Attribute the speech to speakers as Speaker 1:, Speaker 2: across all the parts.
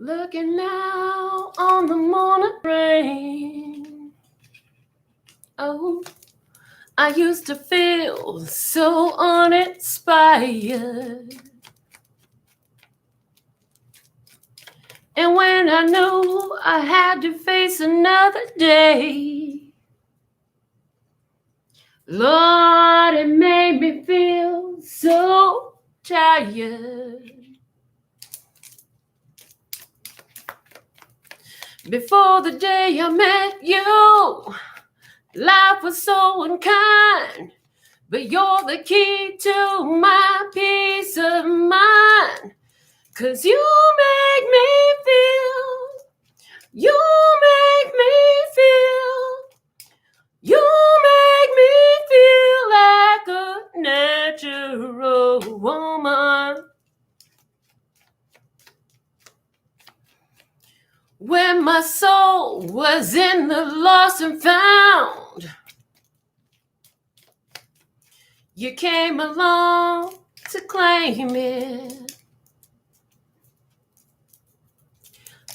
Speaker 1: Looking now on the morning rain. Oh, I used to feel so uninspired. And when I knew I had to face another day, Lord, it made me feel so tired. Before the day I met you, life was so unkind, but you're the key to my peace of mind. 'Cause you make me feel, you make me feel, you make me feel like a natural woman. When my soul was in the lost and found, you came along to claim it.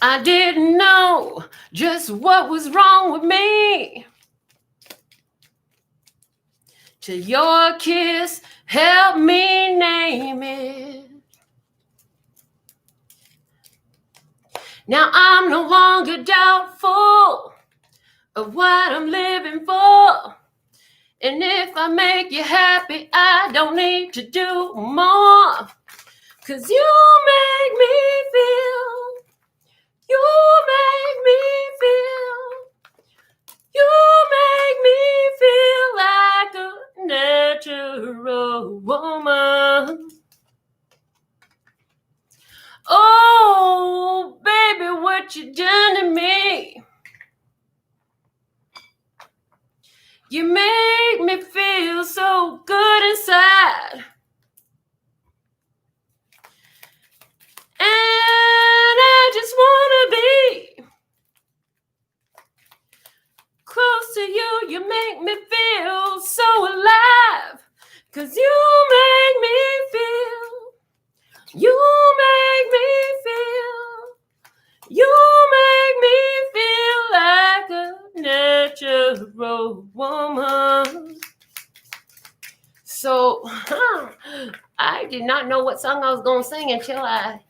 Speaker 1: I didn't know just what was wrong with me, till your kiss helped me name it. Now I'm no longer doubtful of what I'm living for. And if I make you happy, I don't need to do more. 'Cause you make me feel, you make me feel, you make me feel like a natural woman. Oh, baby, what you done to me? You make me feel so good inside. And I just wanna be close to you. You make me feel so alive. 'Cause you make me feel, you make me feel, you make me feel like a natural woman. So, I did not know what song I was going to sing until I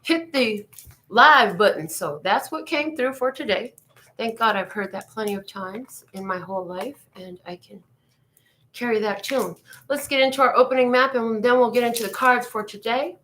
Speaker 1: hit the live button. So that's what came through for today. Thank God I've heard that plenty of times in my whole life, and I can carry that tune. Let's get into our opening map, and then we'll get into the cards for today.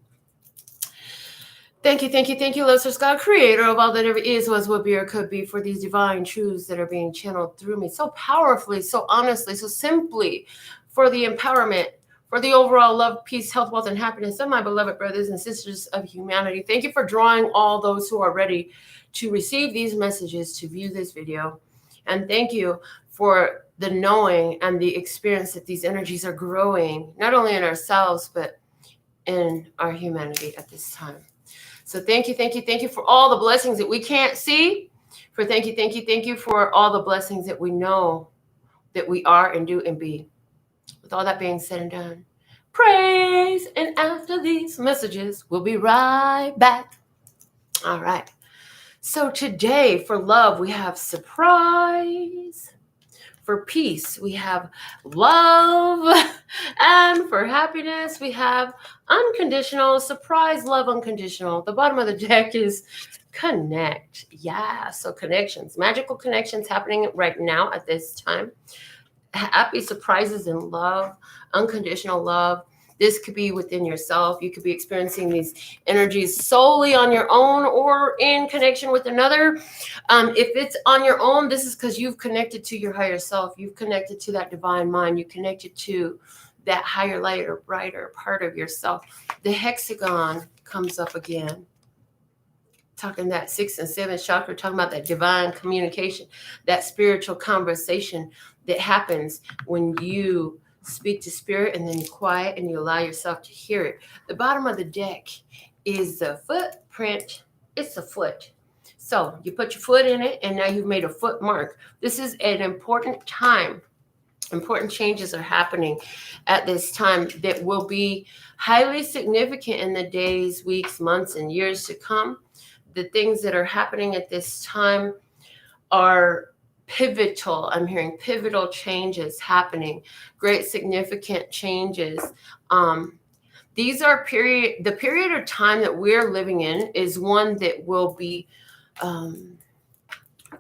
Speaker 1: Thank you, thank you, thank you, Lord God, creator of all that ever is, was, will be, or could be, for these divine truths that are being channeled through me so powerfully, so honestly, so simply, for the empowerment, for the overall love, peace, health, wealth, and happiness of my beloved brothers and sisters of humanity. Thank you for drawing all those who are ready to receive these messages, to view this video. And thank you for the knowing and the experience that these energies are growing, not only in ourselves, but in our humanity at this time. So thank you, thank you, thank you for all the blessings that we can't see. For thank you, thank you, thank you for all the blessings that we know that we are and do and be. With all that being said and done, praise. And after these messages, we'll be right back. All right. So today for love, we have surprise. For peace, we have love. And for happiness, we have unconditional. Surprise, love, unconditional. The bottom of the deck is connect. Yeah, so connections, magical connections happening right now at this time. Happy surprises in love, unconditional love. This could be within yourself. You could be experiencing these energies solely on your own or in connection with another. If it's on your own, this is because you've connected to your higher self. You've connected to that divine mind. You connected to that higher, lighter, brighter part of yourself. The hexagon comes up again. Talking that 6th and 7th chakra, talking about that divine communication, that spiritual conversation that happens when you speak to spirit and then you quiet and you allow yourself to hear it. The bottom of the deck is the footprint. It's a foot. So you put your foot in it and now you've made a foot mark. This is an important time Important changes are happening at this time that will be highly significant in the days, weeks, months, and years to come. The things that are happening at this time are pivotal. I'm hearing pivotal changes happening, great significant changes. These are the period of time that we're living in is one that will be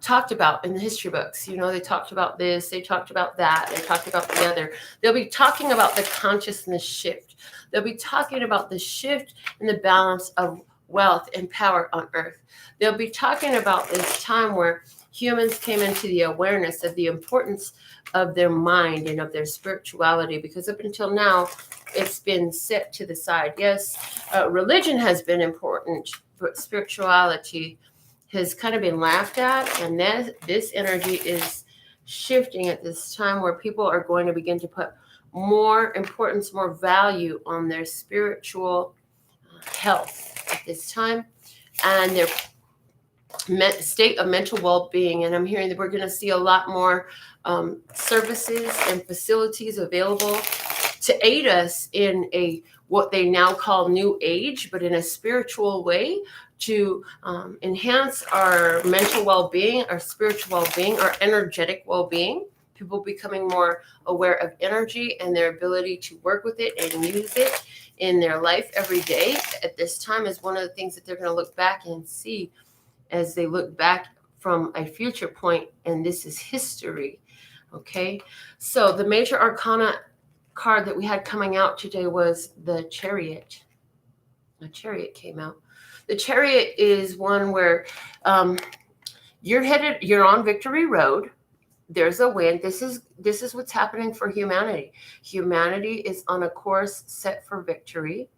Speaker 1: talked about in the history books. You know, they talked about this, they talked about that, they talked about the other. They'll be talking about the consciousness shift. They'll be talking about the shift in the balance of wealth and power on earth. They'll be talking about this time where humans came into the awareness of the importance of their mind and of their spirituality, because up until now, it's been set to the side. Yes, religion has been important, but spirituality has kind of been laughed at, and this energy is shifting at this time where people are going to begin to put more importance, more value on their spiritual health at this time and their state of mental well-being. And I'm hearing that we're going to see a lot more services and facilities available to aid us in a what they now call new age, but in a spiritual way, to enhance our mental well-being, our spiritual well-being, our energetic well-being. People becoming more aware of energy and their ability to work with it and use it in their life every day at this time is one of the things that they're going to look back and see as they look back from a future point, and this is history. Okay, so the major arcana card that we had coming out today was the Chariot. The Chariot came out. The Chariot is one where you're on victory road. There's a win. This is what's happening for humanity. Humanity is on a course set for victory,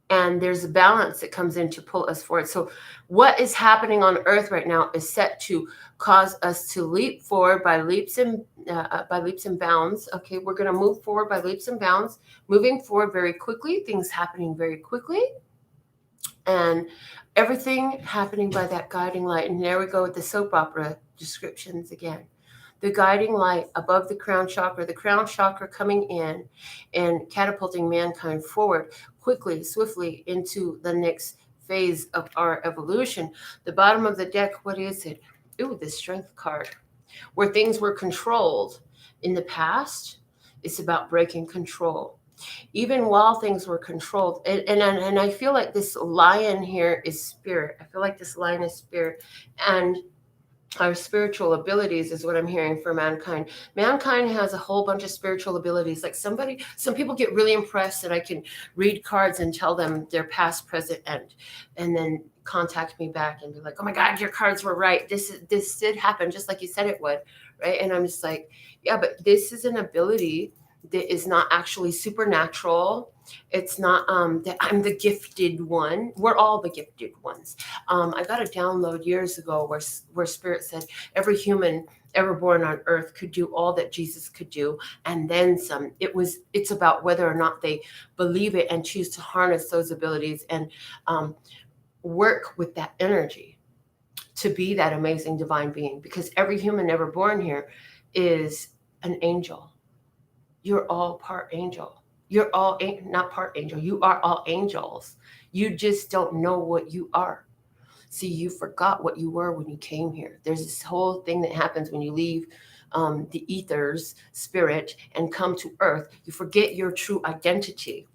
Speaker 1: and there's a balance that comes in to pull us forward. So what is happening on earth right now is set to cause us to leap forward by leaps and bounds. Okay, we're going to move forward by leaps and bounds, moving forward very quickly, things happening very quickly, and everything happening by that guiding light. And there we go with the soap opera descriptions again. The guiding light above the crown chakra coming in and catapulting mankind forward quickly, swiftly into the next phase of our evolution. The bottom of the deck, what is it? Ooh, the Strength card. Where things were controlled in the past, it's about breaking control. Even while things were controlled. And I feel like this lion here is spirit. I feel like this lion is spirit. And our spiritual abilities is what I'm hearing for mankind. Mankind has a whole bunch of spiritual abilities. Like some people get really impressed that I can read cards and tell them their past, present, end, and then contact me back and be like, "Oh my God, your cards were right. This did happen just like you said it would," right? And I'm just like, yeah, but this is an ability that is not actually supernatural. It's not that I'm the gifted one. We're all the gifted ones. I got a download years ago where Spirit said every human ever born on earth could do all that Jesus could do, and then some. It's about whether or not they believe it and choose to harness those abilities and work with that energy to be that amazing divine being. Because every human ever born here is an angel. You're all part angel. You're all not part angel. You are all angels. You just don't know what you are. See, you forgot what you were when you came here. There's this whole thing that happens when you leave the ethers, spirit, and come to earth. You forget your true identity.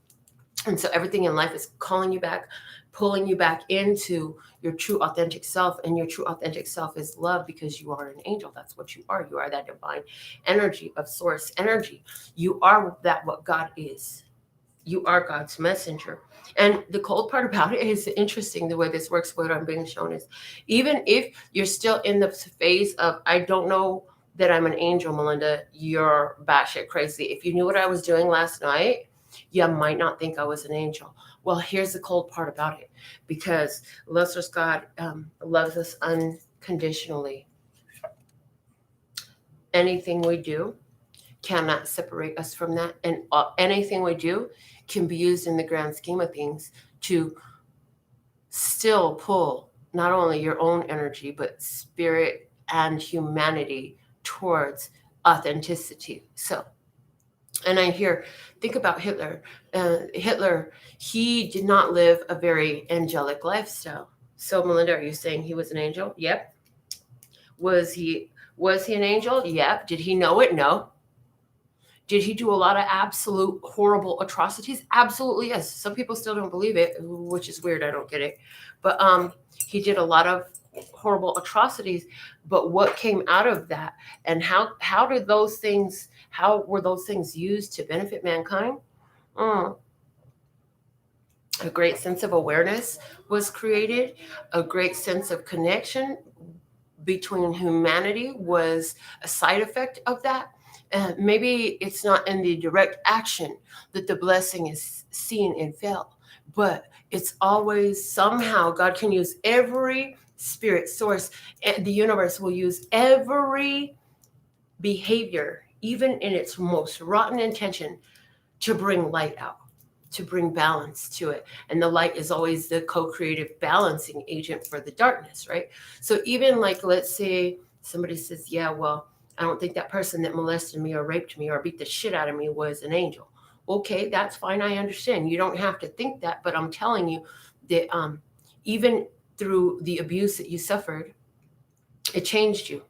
Speaker 1: And so everything in life is calling you back, pulling you back into your true authentic self. And your true authentic self is love, because you are an angel. That's what you are. You are that divine energy of source energy. You are that what God is. You are God's messenger. And the cold part about it is interesting the way this works. What I'm being shown is, even if you're still in the phase of, I don't know that I'm an angel, Melinda, you're batshit crazy. If you knew what I was doing last night, you might not think I was an angel. Well, here's the cold part about it, because Lucifer's God loves us unconditionally. Anything we do cannot separate us from that. And anything we do can be used in the grand scheme of things to still pull not only your own energy, but spirit and humanity towards authenticity. So, and I hear, think about Hitler. Hitler, he did not live a very angelic lifestyle. So, Melinda, are you saying he was an angel? Yep. Was he an angel? Yep. Did he know it? No. Did he do a lot of absolute horrible atrocities? Absolutely, yes. Some people still don't believe it, which is weird. I don't get it. But he did a lot of horrible atrocities. But what came out of that, and how were those things used to benefit mankind? A great sense of awareness was created. A great sense of connection between humanity was a side effect of that. Maybe it's not in the direct action that the blessing is seen and felt, but it's always somehow God can use every spirit source, and the universe will use every behavior, even in its most rotten intention, to bring light out, to bring balance to it. And the light is always the co-creative balancing agent for the darkness, right? So even like, let's say somebody says, yeah, well, I don't think that person that molested me or raped me or beat the shit out of me was an angel. Okay, that's fine. I understand. You don't have to think that, but I'm telling you that even through the abuse that you suffered, it changed you.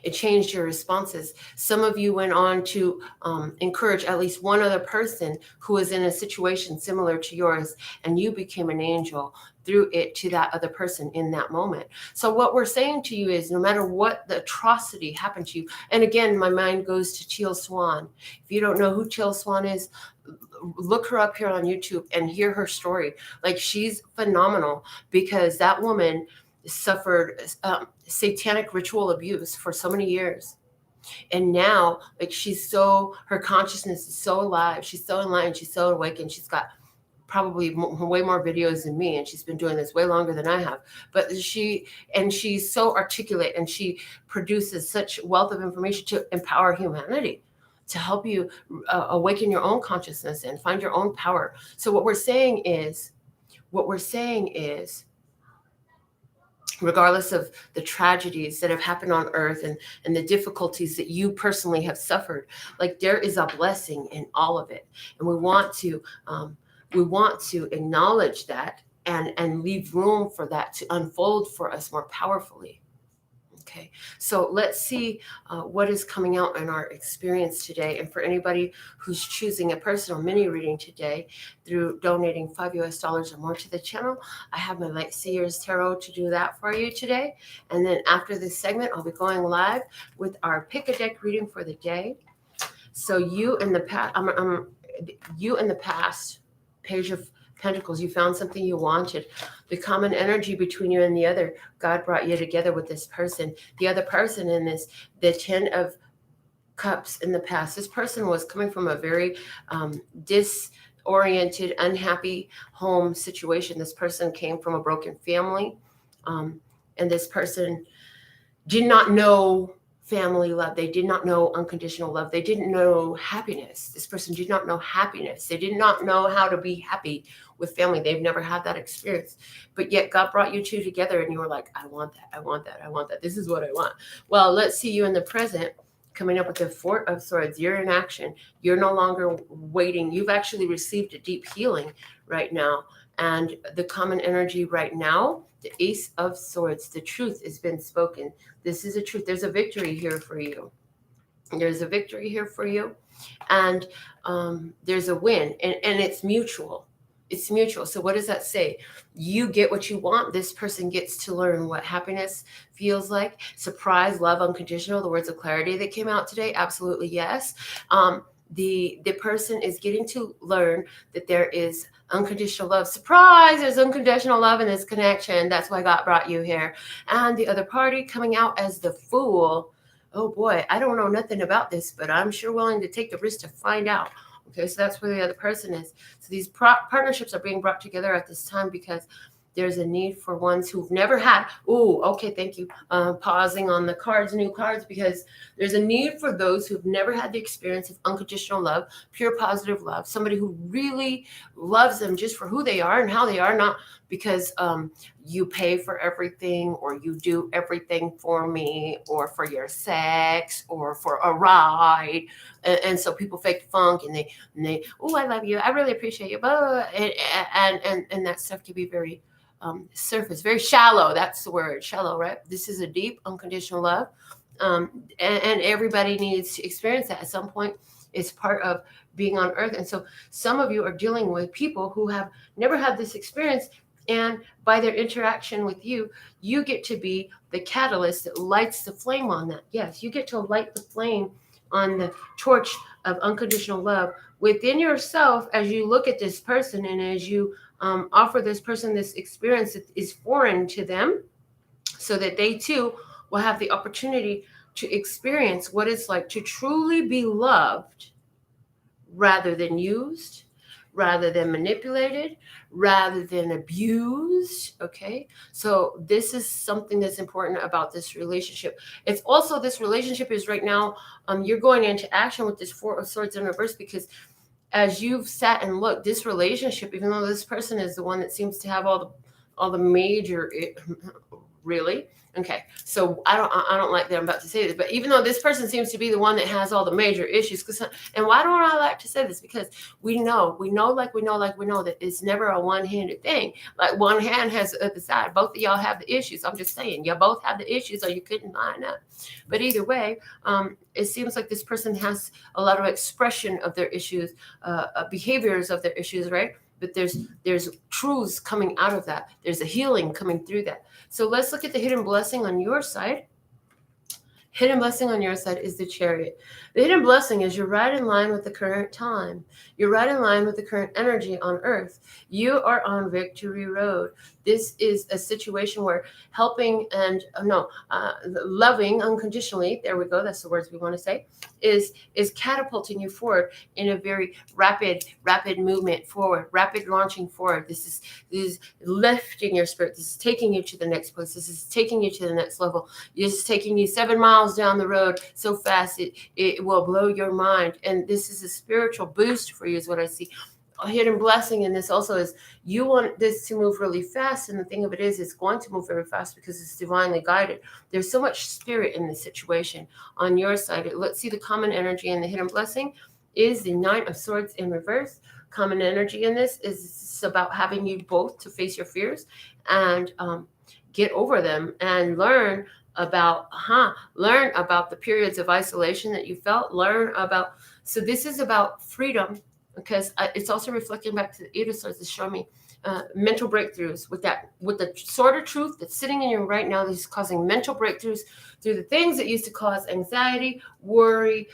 Speaker 1: It changed your responses. Some of you went on to encourage at least one other person who was in a situation similar to yours, and you became an angel through it to that other person in that moment. So what we're saying to you is, no matter what the atrocity happened to you, and again, my mind goes to Teal Swan. If you don't know who Teal Swan is, look her up here on YouTube and hear her story. Like, she's phenomenal, because that woman suffered satanic ritual abuse for so many years. And now, like, her consciousness is so alive. She's so enlightened. She's so awakened. She's got probably way more videos than me. And she's been doing this way longer than I have. But she's so articulate, and she produces such wealth of information to empower humanity, to help you awaken your own consciousness and find your own power. So what we're saying is, regardless of the tragedies that have happened on earth and the difficulties that you personally have suffered, like, there is a blessing in all of it. And we want to acknowledge that and leave room for that to unfold for us more powerfully. Okay, so let's see what is coming out in our experience today. And for anybody who's choosing a personal mini reading today through donating $5 or more to the channel, I have my Light Seers Tarot to do that for you today. And then after this segment, I'll be going live with our Pick a Deck reading for the day. So you in the past, Page of Pentacles, you found something you wanted. The common energy between you and the other, God brought you together with this person. The other person in this, the 10 of Cups in the past, this person was coming from a very disoriented, unhappy home situation. This person came from a broken family, and this person did not know family love. They did not know unconditional love. They didn't know happiness. This person did not know happiness. They did not know how to be happy with family. They've never had that experience. But yet God brought you two together, and you were like, I want that. I want that. I want that. This is what I want. Well, let's see you in the present, coming up with the Four of Swords. You're in action. You're no longer waiting. You've actually received a deep healing right now. And the common energy right now, the Ace of Swords, the truth has been spoken. This is a truth. There's a victory here for you. There's a victory here for you. And there's a win. And it's mutual. It's mutual. So what does that say? You get what you want. This person gets to learn what happiness feels like. Surprise, love, unconditional, the words of clarity that came out today. Absolutely, yes. The person is getting to learn that there is unconditional love. Surprise, there's unconditional love in this connection. That's why God brought you here. And the other party coming out as the Fool. Oh boy, I don't know nothing about this, but I'm sure willing to take the risk to find out. Okay, so that's where the other person is. So these partnerships are being brought together at this time because there's a need for ones who've never had. Oh, okay, thank you. Pausing on the cards, new cards, because there's a need for those who've never had the experience of unconditional love, pure positive love, somebody who really loves them just for who they are and how they are, not because you pay for everything, or you do everything for me, or for your sex, or for a ride. And so people fake the funk, and they, oh, I love you, I really appreciate you, but and that stuff can be very surface, very shallow. That's the word, shallow, right? This is a deep, unconditional love. And everybody needs to experience that at some point. It's part of being on earth. And so some of you are dealing with people who have never had this experience. And by their interaction with you, you get to be the catalyst that lights the flame on that. Yes, you get to light the flame on the torch of unconditional love within yourself as you look at this person, and as you offer this person this experience that is foreign to them, so that they too will have the opportunity to experience what it's like to truly be loved rather than used, rather than manipulated, rather than abused. Okay. So this is something that's important about this relationship. It's also, this relationship is right now, you're going into action with this Four of Swords in reverse, because as you've sat and looked, this relationship, even though this person is the one that seems to have all the major, really? Okay. So I don't like that I'm about to say this, but even though this person seems to be the one that has all the major issues, and why don't I like to say this? Because we know that it's never a one-handed thing. Like one hand has the other side. Both of y'all have the issues. I'm just saying, you both have the issues, or you couldn't line up. But either way, it seems like this person has a lot of expression of their issues, behaviors of their issues, right? But there's truths coming out of that. There's a healing coming through that. So let's look at the hidden blessing on your side. Hidden blessing on your side is the Chariot. The hidden blessing is you're right in line with the current time. You're right in line with the current energy on earth. You are on victory road. This is a situation where helping and loving unconditionally, there we go, that's the words we want to say, is catapulting you forward in a very rapid movement forward, rapid launching forward. This is lifting your spirit. This is taking you to the next place. This is taking you to the next level. This is taking you 7 miles down the road so fast it will blow your mind. And this is a spiritual boost for you, is what I see. A hidden blessing in this also is you want this to move really fast, and the thing of it is, it's going to move very fast because it's divinely guided. There's so much spirit in this situation on your side. Let's see, the common energy in the hidden blessing is the Nine of Swords in reverse. Common energy in this is about having you both to face your fears and get over them and learn about the periods of isolation that you felt. So this is about freedom, because it's also reflecting back to the Eight of Swords. It's showing me mental breakthroughs with the sword of truth that's sitting in you right now. This is causing mental breakthroughs through the things that used to cause anxiety, worry,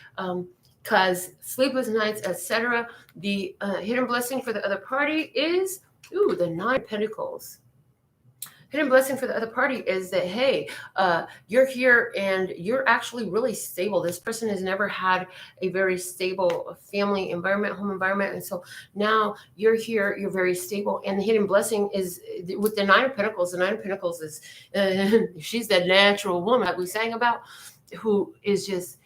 Speaker 1: cause sleepless nights, etc. The hidden blessing for the other party is the Nine of Pentacles. Hidden blessing for the other party is that, hey, you're here and you're actually really stable. This person has never had a very stable family environment, home environment. And so now you're here, you're very stable. And the hidden blessing is with the Nine of Pentacles. The Nine of Pentacles is, she's that natural woman that we sang about, who is just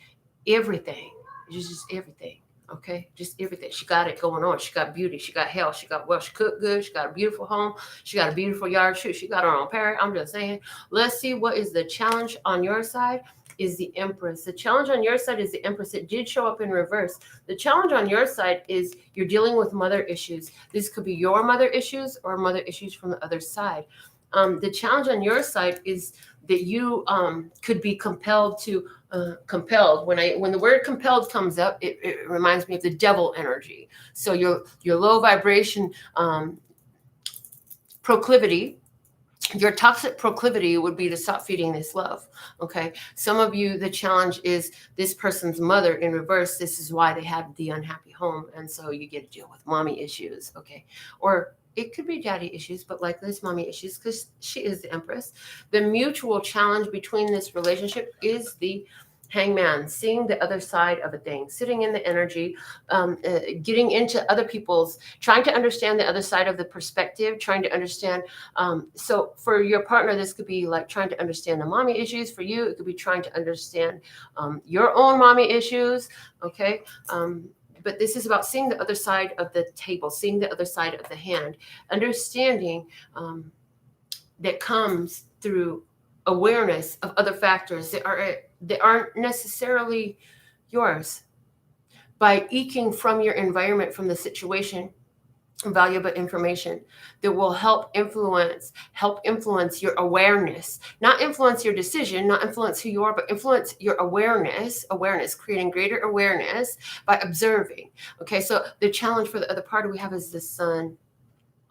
Speaker 1: everything. Just everything. Okay, just everything. She got it going on. She got beauty. She got health. She got wealth. She cooked good. She got a beautiful home. She got a beautiful yard. Shoot, she got her own parrot. I'm just saying. Let's see what is the challenge on your side. Is the Empress. The challenge on your side is the Empress. It did show up in reverse. The challenge on your side is you're dealing with mother issues. This could be your mother issues or mother issues from the other side. The challenge on your side is that you could be compelled to when the word compelled comes up, it reminds me of the devil energy. So your low vibration proclivity, your toxic proclivity would be to stop feeding this love. Okay, some of you, the challenge is this person's mother in reverse. This is why they had the unhappy home, and so you get to deal with mommy issues. Okay, or it could be daddy issues, but likely it's mommy issues because she is the Empress. The mutual challenge between this relationship is the Hangman, seeing the other side of a thing, sitting in the energy, getting into other people's, trying to understand the other side of the perspective, trying to understand. So for your partner, this could be like trying to understand the mommy issues. For you, it could be trying to understand your own mommy issues. Okay. But this is about seeing the other side of the table, seeing the other side of the hand, understanding that comes through awareness of other factors that aren't necessarily yours, by eking from your environment, from the situation, valuable information that will help influence your awareness, not influence your decision, not influence who you are, but influence your awareness, creating greater awareness by observing. Okay, so the challenge for the other party we have is the sun.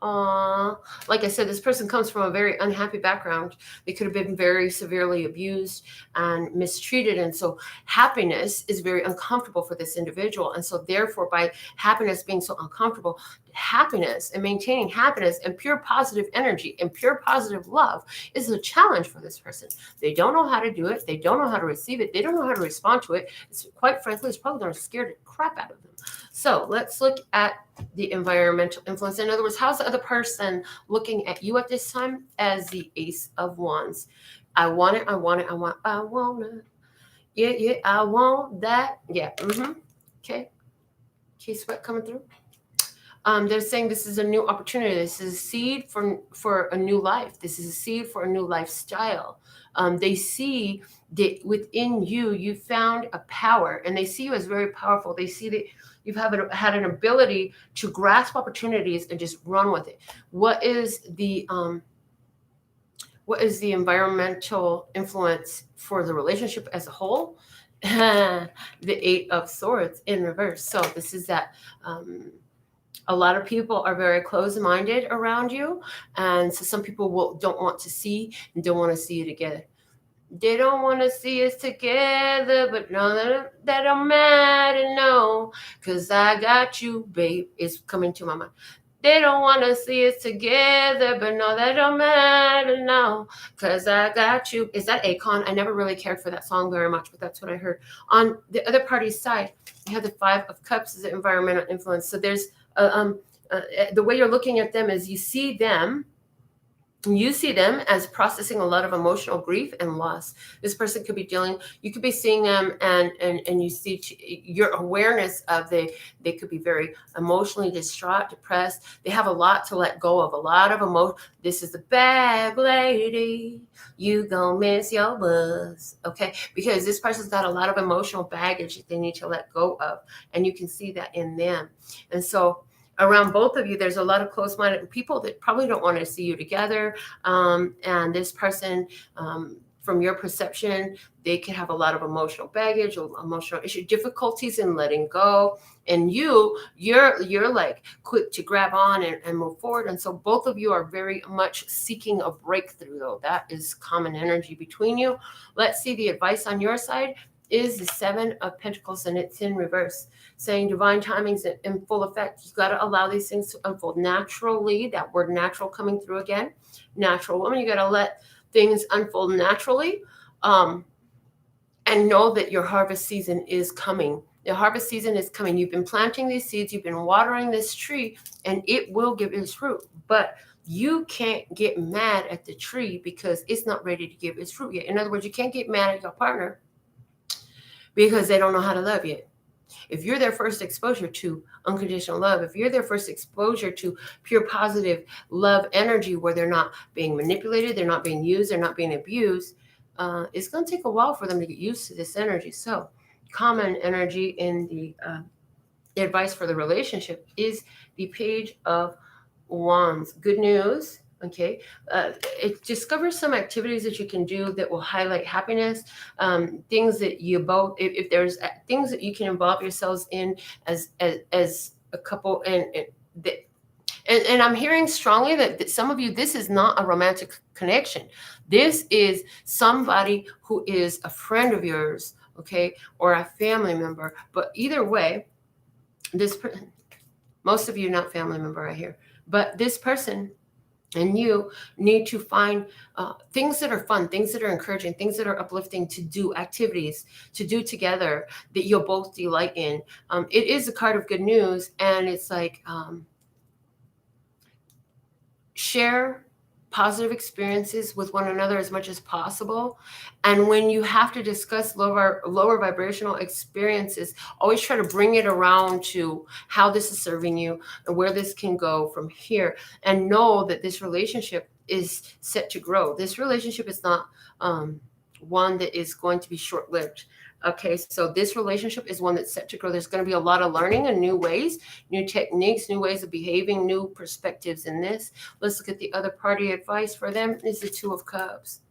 Speaker 1: Like I said, this person comes from a very unhappy background. They could have been very severely abused and mistreated. And so happiness is very uncomfortable for this individual. And so therefore, by happiness being so uncomfortable, happiness and maintaining happiness and pure positive energy and pure positive love is a challenge for this person. They don't know how to do it. They don't know how to receive it. They don't know how to respond to it. It's, quite frankly, it's probably going to scare the crap out of them. So let's look at the environmental influence. In other words, how's the other person looking at you at this time? As the Ace of Wands. I want it. I want it. I want it. Yeah, I want that. Yeah. Okay. Sweat coming through. They're saying this is a new opportunity. This is a seed for a new life. This is a seed for a new lifestyle. They see that within you, you found a power, and they see you as very powerful. They see that you've had an ability to grasp opportunities and just run with it. What is the environmental influence for the relationship as a whole? The Eight of Swords in reverse. So this is that. A lot of people are very closed-minded around you, and so some people don't want to see and don't want to see you together. They don't want to see us together, but no, that don't matter, no, because I got you, babe, is coming to my mind. They don't want to see us together, but no, that don't matter, no, because I got you. Is that Akon? I never really cared for that song very much, but that's what I heard. On the other party's side, you have the Five of Cups as an environmental influence. So there's the way you're looking at them is you see them as processing a lot of emotional grief and loss. This person could be you could be seeing them and you see your awareness of they could be very emotionally distraught, depressed. They have a lot to let go of, a lot of emotion. This is the bag lady. You gonna miss your buzz. Okay. Because this person's got a lot of emotional baggage that they need to let go of. And you can see that in them. And so around both of you, there's a lot of close-minded people that probably don't want to see you together. And this person, from your perception, they can have a lot of emotional baggage or emotional issue, difficulties in letting go. And you're like quick to grab on and move forward. And so both of you are very much seeking a breakthrough, though. That is common energy between you. Let's see the advice on your side is the Seven of Pentacles, and it's in reverse, saying divine timing's in full effect. You got to allow these things to unfold naturally. That word natural coming through again. Natural woman, you got to let things unfold naturally, and know that your harvest season is coming. The harvest season is coming. You've been planting these seeds. You've been watering this tree, and it will give its fruit. But you can't get mad at the tree because it's not ready to give its fruit yet. In other words, you can't get mad at your partner because they don't know how to love yet. If you're their first exposure to unconditional love, if you're their first exposure to pure positive love energy where they're not being manipulated, they're not being used, they're not being abused, it's going to take a while for them to get used to this energy. So common energy in the advice for the relationship is the Page of Wands. Good news. Okay, it discovers some activities that you can do that will highlight happiness, things that you both, if there's things that you can involve yourselves in as a couple, and I'm hearing strongly that some of you, this is not a romantic connection. This is somebody who is a friend of yours, okay, or a family member. But either way, most of you not family member, I hear, but this person and you need to find things that are fun, things that are encouraging, things that are uplifting to do, activities to do together that you'll both delight in. It is a card of good news, and it's like share positive experiences with one another as much as possible. And when you have to discuss lower vibrational experiences, always try to bring it around to how this is serving you and where this can go from here. And know that this relationship is set to grow. This relationship is not one that is going to be short-lived. Okay, so this relationship is one that's set to grow. There's going to be a lot of learning and new ways, new techniques, new ways of behaving, new perspectives in this. Let's look at the other party advice for them. Is the Two of Cups.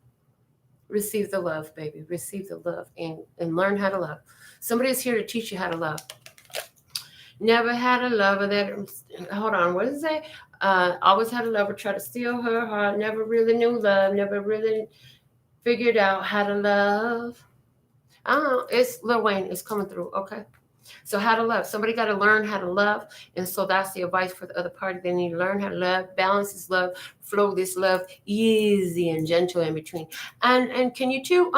Speaker 1: Receive the love, baby. Receive the love and learn how to love. Somebody is here to teach you how to love. Never had a lover that, hold on, what does it say? Always had a lover try to steal her heart. Never really knew love. Never really figured out how to love. I don't know. It's Lil Wayne. It's coming through. Okay. So how to love. Somebody got to learn how to love. And so that's the advice for the other party. They need to learn how to love, balance this love, flow this love, easy and gentle in between. And can you two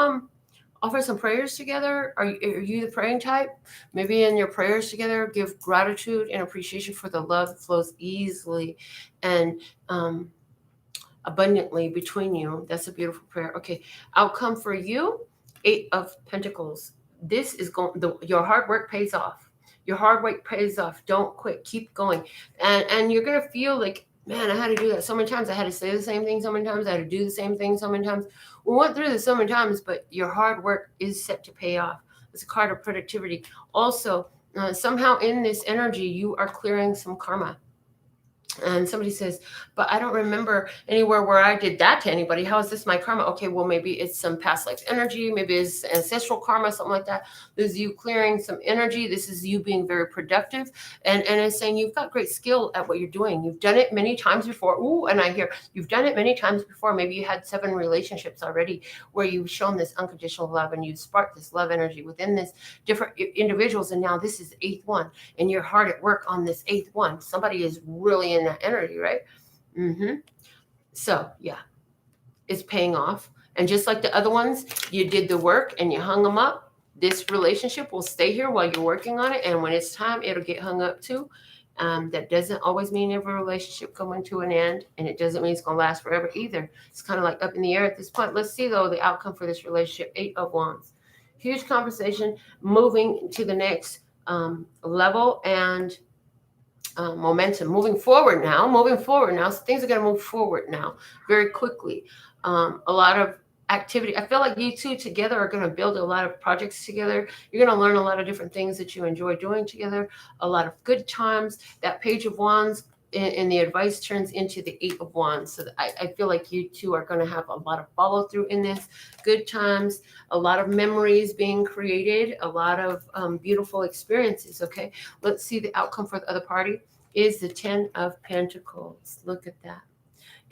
Speaker 1: offer some prayers together? Are you the praying type? Maybe in your prayers together, give gratitude and appreciation for the love that flows easily and abundantly between you. That's a beautiful prayer. Okay. Outcome for you, 8 of Pentacles. This is going, your hard work pays off. Your hard work pays off. Don't quit. Keep going. And you're going to feel like, man, I had to do that so many times. I had to say the same thing so many times. I had to do the same thing so many times. We went through this so many times, but your hard work is set to pay off. It's a card of productivity. Also, somehow in this energy, you are clearing some karma. And somebody says, but I don't remember anywhere where I did that to anybody. How is this my karma? Okay, well, maybe it's some past life energy. Maybe it's ancestral karma, something like that. This is you clearing some energy. This is you being very productive. And it's saying you've got great skill at what you're doing. You've done it many times before. Ooh, and I hear you've done it many times before. Maybe you had 7 relationships already where you've shown this unconditional love and you've sparked this love energy within this different individuals. And now this is the 8th one. And you're hard at work on this 8th one. Somebody is really in that energy, right? So yeah, it's paying off. And just like the other ones, you did the work and you hung them up. This relationship will stay here while you're working on it. And when it's time, it'll get hung up too. That doesn't always mean every relationship coming to an end. And it doesn't mean it's going to last forever either. It's kind of like up in the air at this point. Let's see, though, the outcome for this relationship. 8 of Wands. Huge conversation, moving to the next level and momentum, moving forward now. So things are going to move forward now very quickly. A lot of activity. I feel like you two together are going to build a lot of projects together. You're going to learn a lot of different things that you enjoy doing together, a lot of good times. That Page of Wands and the advice turns into the 8 of Wands. So I feel like you two are going to have a lot of follow through in this, good times, a lot of memories being created, a lot of beautiful experiences. Okay, let's see the outcome for the other party is the 10 of Pentacles. Look at that.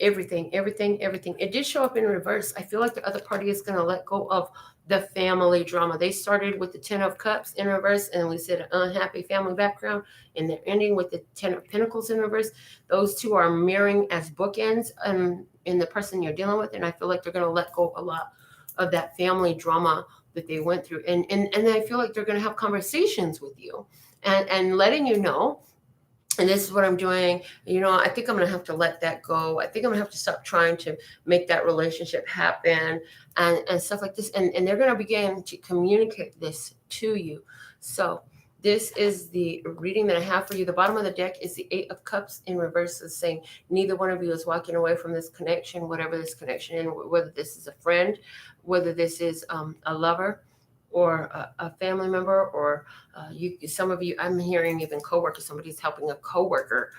Speaker 1: Everything. It did show up in reverse. I feel like the other party is going to let go of the family drama. They started with the 10 of Cups in reverse, and we said an unhappy family background, and they're ending with the 10 of Pentacles in reverse. Those two are mirroring as bookends in the person you're dealing with, and I feel like they're going to let go a lot of that family drama that they went through. And I feel like they're going to have conversations with you and letting you know, and this is what I'm doing. I think I'm going to have to let that go. I think I'm going to have to stop trying to make that relationship happen and stuff like this. And they're going to begin to communicate this to you. So this is the reading that I have for you. The bottom of the deck is the 8 of Cups in reverse, is saying neither one of you is walking away from this connection, whatever this connection is, whether this is a friend, whether this is a lover, or a family member, or some of you, I'm hearing even coworkers, somebody's helping a coworker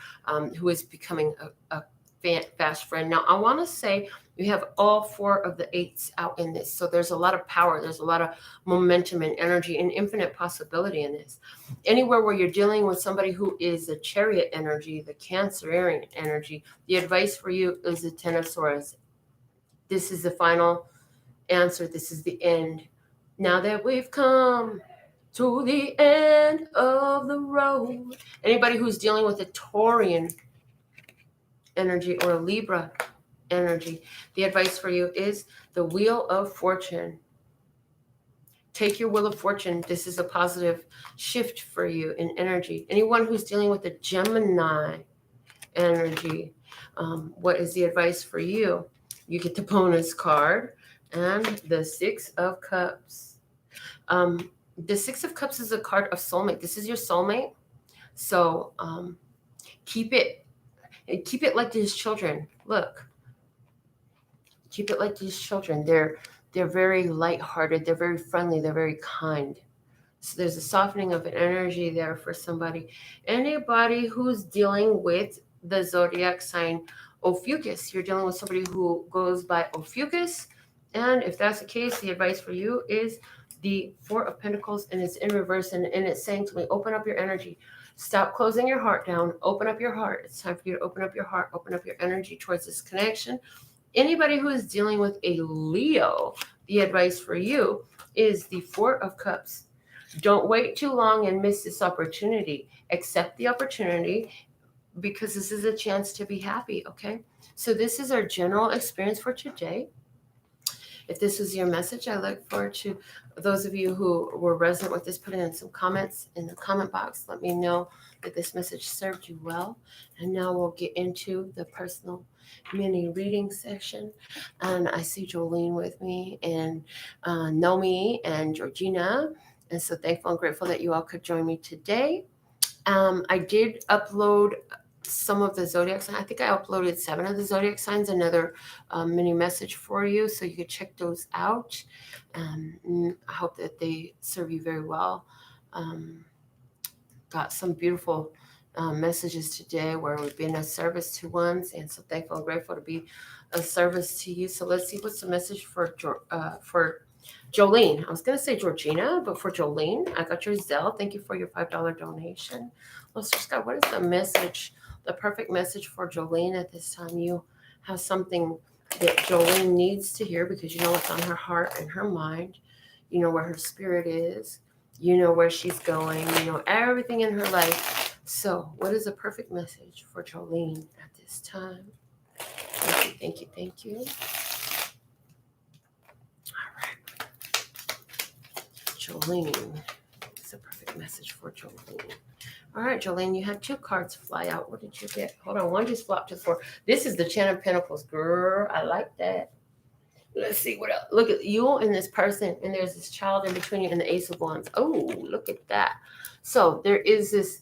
Speaker 1: who is becoming a fast friend. Now, I want to say you have all 4 of the 8s out in this. So there's a lot of power. There's a lot of momentum and energy and infinite possibility in this. Anywhere where you're dealing with somebody who is a Chariot energy, the Cancerian energy, the advice for you is the 10 of Swords. This is the final answer. This is the end. Now that we've come to the end of the road. Anybody who's dealing with a Taurian energy or a Libra energy, the advice for you is the Wheel of Fortune. Take your Wheel of Fortune. This is a positive shift for you in energy. Anyone who's dealing with a Gemini energy, what is the advice for you? You get the bonus card and the 6 of Cups. The 6 of Cups is a card of soulmate. This is your soulmate. So keep it like his children. Look, Keep it like these children. They're very lighthearted. They're very friendly. They're very kind. So there's a softening of an energy there for somebody. Anybody who's dealing with the zodiac sign Ophiuchus, you're dealing with somebody who goes by Ophiuchus. And if that's the case, the advice for you is the Four of Pentacles, and it's in reverse, and it's saying to me, open up your energy. Stop closing your heart down. Open up your heart. It's time for you to open up your heart, open up your energy towards this connection. Anybody who is dealing with a Leo, the advice for you is the Four of Cups. Don't wait too long and miss this opportunity. Accept the opportunity because this is a chance to be happy, okay? So this is our general experience for today. If this was your message, I look forward to those of you who were resonant with this. Put in some comments in the comment box. Let me know that this message served you well. And now we'll get into the personal mini reading session. And I see Jolene with me, and Nomi and Georgina. And so thankful and grateful that you all could join me today. I did upload some of the zodiac signs. I think I uploaded 7 of the zodiac signs, another mini message for you, so you could check those out. I hope that they serve you very well. Got some beautiful messages today where we've been of service to ones, and so thankful and grateful to be of service to you. So let's see what's the message for Jolene. I was going to say Georgina, but for Jolene, I got your Zelle. Thank you for your $5 donation. Let's just go. What is the message, the perfect message for Jolene at this time? You have something that Jolene needs to hear because you know what's on her heart and her mind. You know where her spirit is. You know where she's going. You know everything in her life. So what is a perfect message for Jolene at this time? Thank you, thank you, thank you. Jolene. It's a perfect message for Jolene. All right, Jolene, you had 2 cards fly out. What did you get? Hold on, one just flopped to the floor. This is the Ten of Pentacles. Girl, I like that. Let's see what else. Look at you and this person, and there's this child in between you and the Ace of Wands. Oh, look at that. So there is this,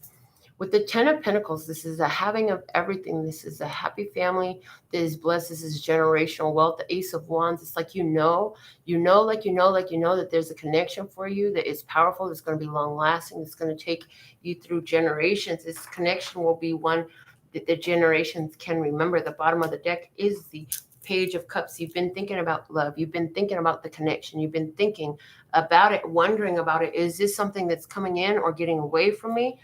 Speaker 1: with the Ten of Pentacles, this is a having of everything. This is a happy family that is blessed. This is generational wealth. The Ace of Wands, it's like you know that there's a connection for you that is powerful. It's going to be long lasting. It's going to take you through generations. This connection will be one that the generations can remember. The bottom of the deck is the Page of Cups. You've been thinking about love. You've been thinking about the connection. You've been thinking about it, wondering about it. Is this something that's coming in or getting away from me?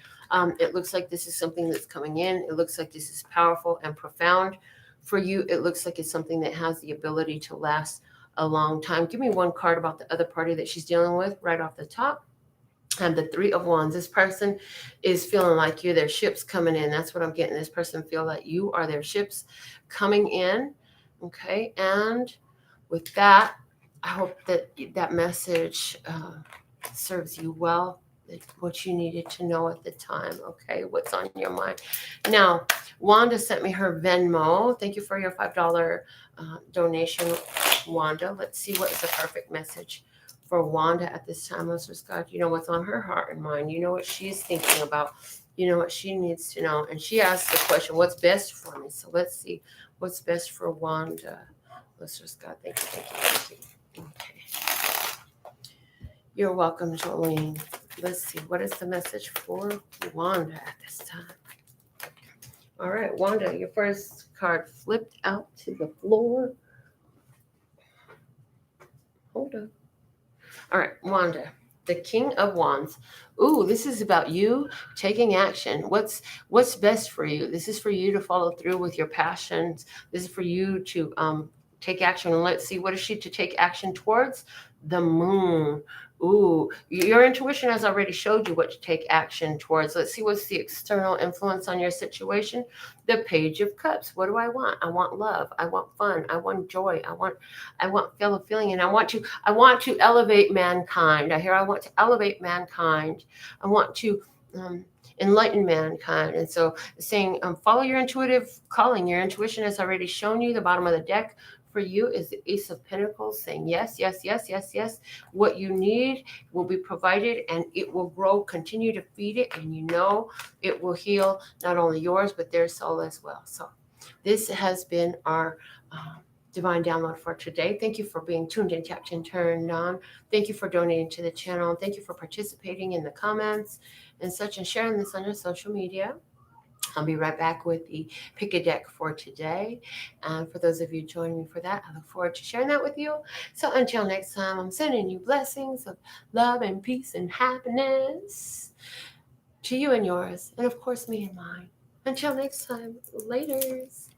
Speaker 1: It looks like this is something that's coming in. It looks like this is powerful and profound for you. It looks like it's something that has the ability to last a long time. Give me one card about the other party that she's dealing with right off the top. And the Three of Wands. This person is feeling like you're their ships coming in. That's what I'm getting. This person feel like you are their ships coming in. Okay. And with that, I hope that that message serves you well. What you needed to know at the time. Okay, what's on your mind. Now, Wanda sent me her Venmo. Thank you for your $5 donation, Wanda. Let's see what is the perfect message for Wanda at this time. Listeners, God, you know what's on her heart and mind. You know what she's thinking about. You know what she needs to know. And she asked the question, what's best for me? So let's see what's best for Wanda. Listeners, God, thank you, thank you, thank you. Okay. You're welcome, Jolene. Let's see, what is the message for Wanda at this time? All right, Wanda, your first card flipped out to the floor. Hold up. All right, Wanda, the King of Wands. Ooh, this is about you taking action. What's best for you? This is for you to follow through with your passions. This is for you to take action. And let's see, what is she to take action towards? The Moon. Ooh, your intuition has already showed you what to take action towards. Let's see, what's the external influence on your situation? The Page of Cups. What do I want? I want love. I want fun. I want joy. I want feel a feeling, and I want to elevate mankind. I want to elevate mankind. I want to enlighten mankind. And so saying, follow your intuitive calling. Your intuition has already shown you. The bottom of the deck for you is the Ace of Pentacles, saying yes, yes, yes, yes, yes. What you need will be provided, and it will grow. Continue to feed it, and you know it will heal not only yours, but their soul as well. So this has been our divine download for today. Thank you for being tuned in, tapped in, turned on. Thank you for donating to the channel. Thank you for participating in the comments and such, and sharing this on your social media. I'll be right back with the pick a deck for today. And for those of you joining me for that, I look forward to sharing that with you. So until next time, I'm sending you blessings of love and peace and happiness to you and yours, and of course me and mine. Until next time, laters.